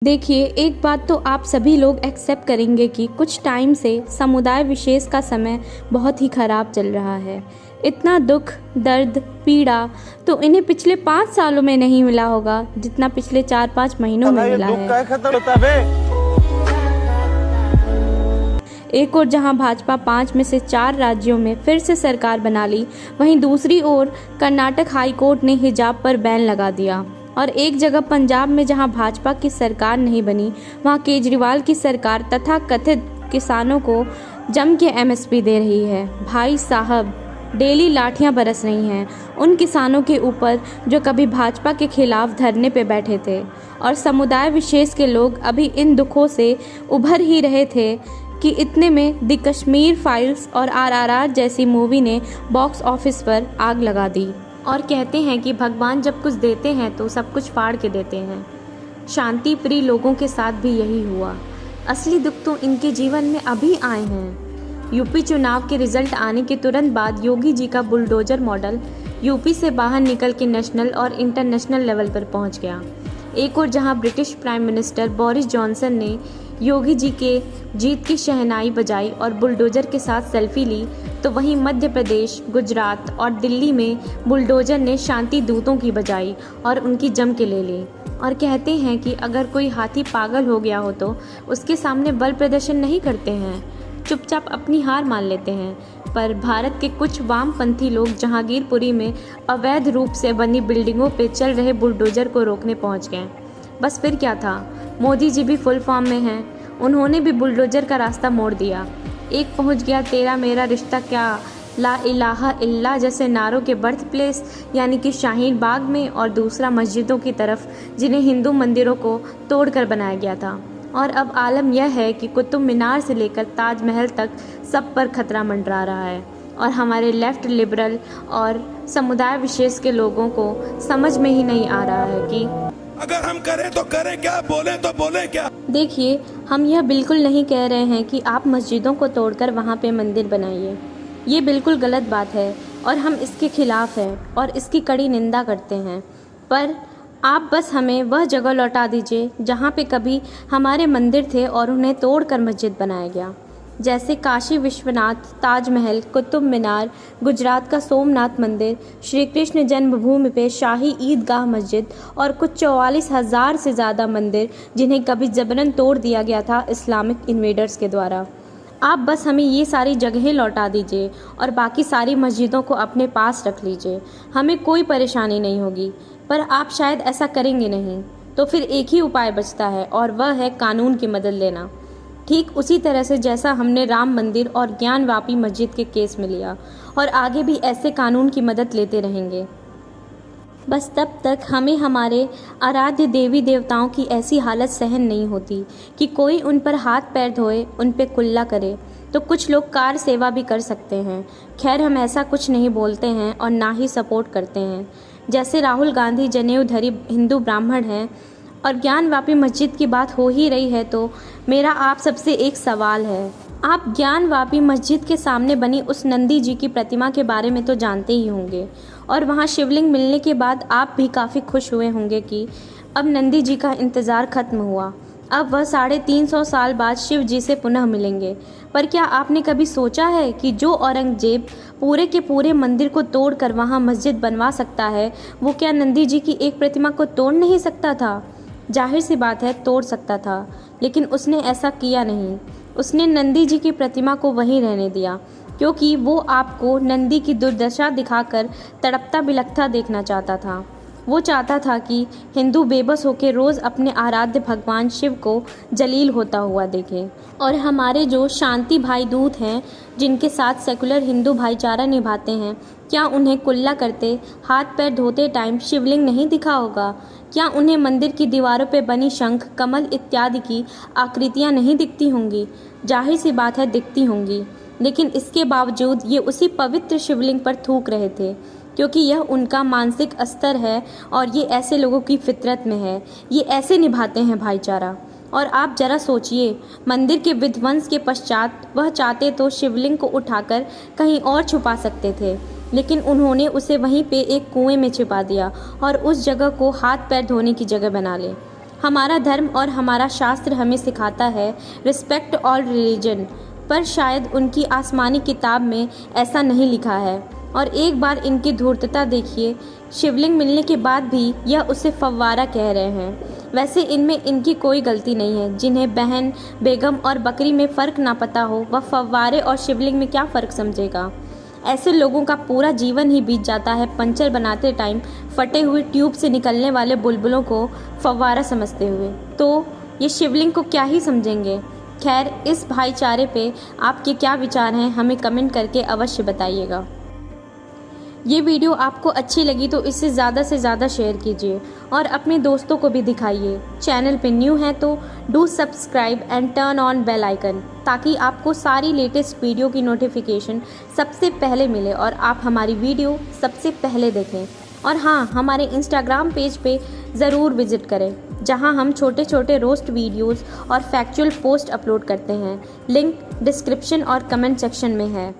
देखिए, एक बात तो आप सभी लोग एक्सेप्ट करेंगे कि कुछ टाइम से समुदाय विशेष का समय बहुत ही खराब चल रहा है। इतना दुख, दर्द, पीड़ा तो इन्हें पिछले 5 सालों में नहीं मिला होगा जितना पिछले 4-5 महीनों में मिला है। एक ओर जहां भाजपा 5 में से 4 राज्यों में फिर से सरकार बना ली, वहीं दूसरी ओर कर्नाटक हाई कोर्ट ने हिजाब पर बैन लगा दिया। और एक जगह पंजाब में जहां भाजपा की सरकार नहीं बनी, वहां केजरीवाल की सरकार तथा कथित किसानों को जम के एमएसपी दे रही है। भाई साहब, डेली लाठियां बरस रही हैं उन किसानों के ऊपर जो कभी भाजपा के खिलाफ धरने पे बैठे थे। और समुदाय विशेष के लोग अभी इन दुखों से उभर ही रहे थे कि इतने में द कश्मीर फाइल्स और आरआरआर जैसी मूवी ने बॉक्स ऑफिस पर आग लगा दी। और कहते हैं कि भगवान जब कुछ देते हैं तो सब कुछ फाड़ के देते हैं। शांति प्रिय लोगों के साथ भी यही हुआ। असली दुख तो इनके जीवन में अभी आए हैं। यूपी चुनाव के रिजल्ट आने के तुरंत बाद योगी जी का बुलडोजर मॉडल यूपी से बाहर निकल के नेशनल और इंटरनेशनल लेवल पर पहुंच गया। एक और जहां British prime minister Boris Johnson ने योगी जी के जीत की शहनाई बजाई और बुलडोजर के साथ सेल्फी ली, तो वहीं मध्य प्रदेश, गुजरात और दिल्ली में बुलडोजर ने शांति दूतों की बजाई और उनकी जम के ले ली। और कहते हैं कि अगर कोई हाथी पागल हो गया हो तो उसके सामने बल प्रदर्शन नहीं करते हैं, चुपचाप अपनी हार मान लेते हैं। पर भारत के कुछ वामपंथी लोग जहांगीरपुरी में अवैध रूप से बनी बिल्डिंगों पे चल रहे बुलडोजर को रोकने पहुंच गए। बस फिर क्या था, मोदी जी भी फुल फॉर्म में हैं। उन्होंने भी बुलडोजर का रास्ता मोड़ दिया। एक पहुंच गया तेरा मेरा रिश्ता क्या, ला इलाहा इल्ला जैसे नारों के बर्थ प्लेस यानी कि शाहीन बाग में, और दूसरा मस्जिदों की तरफ जिन्हें हिंदू मंदिरों को तोड़कर बनाया गया था। और अब आलम यह है कि कुतुब मीनार से लेकर ताजमहल तक सब पर खतरा मंडरा रहा है। और हमारे लेफ्ट लिबरल और समुदाय विशेष के लोगों को समझ में ही नहीं आ रहा है कि अगर हम करें तो करें क्या, बोले तो बोले क्या। देखिए, हम यह बिल्कुल नहीं कह रहे हैं कि आप मस्जिदों को तोड़कर वहाँ पे मंदिर बनाइए। ये बिल्कुल गलत बात है और हम इसके खिलाफ हैं और इसकी कड़ी निंदा करते हैं। पर आप बस हमें वह जगह लौटा दीजिए जहाँ पे कभी हमारे मंदिर थे और उन्हें तोड़कर मस्जिद बनाया गया, जैसे काशी विश्वनाथ, ताजमहल, कुतुब मीनार, गुजरात का सोमनाथ मंदिर, श्री कृष्ण जन्मभूमि पे शाही ईदगाह मस्जिद और कुछ 44,000 से ज़्यादा मंदिर जिन्हें कभी जबरन तोड़ दिया गया था इस्लामिक इन्वेडर्स के द्वारा। आप बस हमें ये सारी जगहें लौटा दीजिए और बाकी सारी मस्जिदों को अपने पास रख लीजिए, हमें कोई परेशानी नहीं होगी। पर आप शायद ऐसा करेंगे नहीं, तो फिर एक ही उपाय बचता है और वह है कानून की मदद लेना। ठीक उसी तरह से जैसा हमने राम मंदिर और ज्ञानवापी मस्जिद के केस में लिया, और आगे भी ऐसे कानून की मदद लेते रहेंगे। बस तब तक हमें हमारे आराध्य देवी देवताओं की ऐसी हालत सहन नहीं होती कि कोई उन पर हाथ पैर धोए, उन पे कुल्ला करे। तो कुछ लोग कार सेवा भी कर सकते हैं। खैर, हम ऐसा कुछ नहीं बोलते हैं और ना ही सपोर्ट करते हैं। जैसे राहुल गांधी जनेऊधरी हिंदू ब्राह्मण हैं और ज्ञानवापी मस्जिद की बात हो ही रही है, तो मेरा आप सबसे एक सवाल है। आप ज्ञानवापी मस्जिद के सामने बनी उस नंदी जी की प्रतिमा के बारे में तो जानते ही होंगे, और वहाँ शिवलिंग मिलने के बाद आप भी काफ़ी खुश हुए होंगे कि अब नंदी जी का इंतज़ार खत्म हुआ, अब वह 350 साल बाद शिव जी से पुनः मिलेंगे। पर क्या आपने कभी सोचा है कि जो औरंगजेब पूरे के पूरे मंदिर को तोड़कर वहाँ मस्जिद बनवा सकता है, वो क्या नंदी जी की एक प्रतिमा को तोड़ नहीं सकता था? जाहिर सी बात है, तोड़ सकता था, लेकिन उसने ऐसा किया नहीं। उसने नंदी जी की प्रतिमा को वहीं रहने दिया, क्योंकि वो आपको नंदी की दुर्दशा दिखाकर तड़पता बिलखता देखना चाहता था। वो चाहता था कि हिंदू बेबस होकर रोज़ अपने आराध्य भगवान शिव को जलील होता हुआ देखें। और हमारे जो शांति भाई दूत हैं, जिनके साथ सेकुलर हिंदू भाईचारा निभाते हैं, क्या उन्हें कुल्ला करते, हाथ पैर धोते टाइम शिवलिंग नहीं दिखा होगा? क्या उन्हें मंदिर की दीवारों पर बनी शंख, कमल इत्यादि की आकृतियाँ नहीं दिखती होंगी? जाहिर सी बात है, दिखती होंगी। लेकिन इसके बावजूद ये उसी पवित्र शिवलिंग पर थूक रहे थे, क्योंकि यह उनका मानसिक स्तर है और ये ऐसे लोगों की फितरत में है। ये ऐसे निभाते हैं भाईचारा। और आप जरा सोचिए, मंदिर के विध्वंस के पश्चात वह चाहते तो शिवलिंग को उठाकर कहीं और छुपा सकते थे, लेकिन उन्होंने उसे वहीं पे एक कुएं में छिपा दिया और उस जगह को हाथ पैर धोने की जगह बना ले। हमारा धर्म और हमारा शास्त्र हमें सिखाता है रिस्पेक्ट ऑल रिलीजन, पर शायद उनकी आसमानी किताब में ऐसा नहीं लिखा है। और एक बार इनकी धूर्तता देखिए, शिवलिंग मिलने के बाद भी यह उसे फव्वारा कह रहे हैं। वैसे इनमें इनकी कोई गलती नहीं है। जिन्हें बहन, बेगम और बकरी में फ़र्क ना पता हो, वह फव्वारे और शिवलिंग में क्या फ़र्क समझेगा। ऐसे लोगों का पूरा जीवन ही बीत जाता है पंचर बनाते टाइम फटे हुए ट्यूब से निकलने वाले बुलबुलों को फव्वारा समझते हुए, तो ये शिवलिंग को क्या ही समझेंगे। खैर, इस भाईचारे पे आपके क्या विचार हैं, हमें कमेंट करके अवश्य बताइएगा। ये वीडियो आपको अच्छी लगी तो इसे ज़्यादा से ज़्यादा शेयर कीजिए और अपने दोस्तों को भी दिखाइए। चैनल पे न्यू हैं तो do subscribe and turn on bell icon, ताकि आपको सारी लेटेस्ट वीडियो की नोटिफिकेशन सबसे पहले मिले और आप हमारी वीडियो सबसे पहले देखें। और हाँ, हमारे इंस्टाग्राम पेज पे ज़रूर विज़िट करें, जहां हम छोटे छोटे रोस्ट वीडियोस और फैक्चुअल पोस्ट अपलोड करते हैं। लिंक डिस्क्रिप्शन और कमेंट सेक्शन में है।